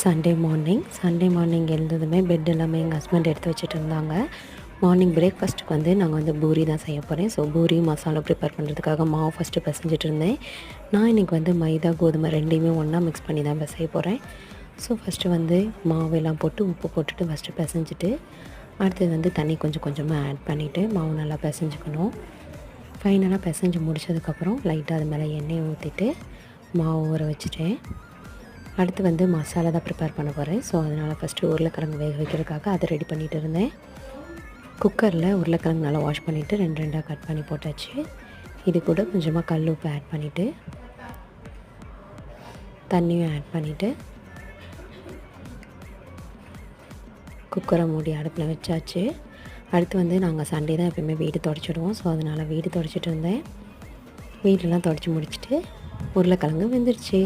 Sunday morning எழுந்ததுமே bed எல்லாமே எங்கள் husband எடுத்து வச்சுட்டு இருந்தாங்க. மார்னிங் பிரேக்ஃபாஸ்ட்டுக்கு வந்து நாங்கள் வந்து பூரி தான் செய்ய போகிறேன். ஸோ பூரி மசாலா ப்ரிப்பேர் பண்ணுறதுக்காக மாவு ஃபஸ்ட்டு பிசைஞ்சிட்டு இருந்தேன். நான் இன்றைக்கி வந்து மைதா கோதுமை ரெண்டையுமே ஒன்றா மிக்ஸ் பண்ணி தான் பிசைய போகிறேன். ஸோ ஃபஸ்ட்டு வந்து மாவெல்லாம் போட்டு உப்பு போட்டுட்டு ஃபஸ்ட்டு பிசைஞ்சிட்டு, அடுத்தது வந்து தண்ணி கொஞ்சம் கொஞ்சமாக ஆட் பண்ணிவிட்டு மாவு நல்லா பிசைஞ்சுக்கணும். ஃபைனலாக பிசைஞ்சு முடிச்சதுக்கப்புறம் லைட்டாக அது மேலே எண்ணெயை ஊற்றிட்டு மாவு ஊற வச்சுட்டேன். அடுத்து வந்து மசாலா தான் ப்ரிப்பேர் பண்ண போகிறேன். ஸோ அதனால் ஃபஸ்ட்டு உருளைக்கிழங்கு வேக வைக்கிறதுக்காக அதை ரெடி பண்ணிகிட்டு இருந்தேன். குக்கரில் உருளைக்கிழங்கு நல்லா வாஷ் பண்ணிவிட்டு 2 கட் பண்ணி போட்டாச்சு. இது கூட கொஞ்சமாக கல் உப்பு ஆட் பண்ணிவிட்டு தண்ணியும் ஆட் பண்ணிவிட்டு குக்கரை மூடி அடுப்பில் வச்சாச்சு. அடுத்து வந்து நாங்கள் சண்டே தான் எப்போயுமே வீடு துடைச்சிடுவோம். ஸோ அதனால் வீடு துடைச்சிட்டு இருந்தேன். வீடெல்லாம் துடைச்சி முடிச்சுட்டு உருளைக்கிழங்கு வெந்துருச்சு.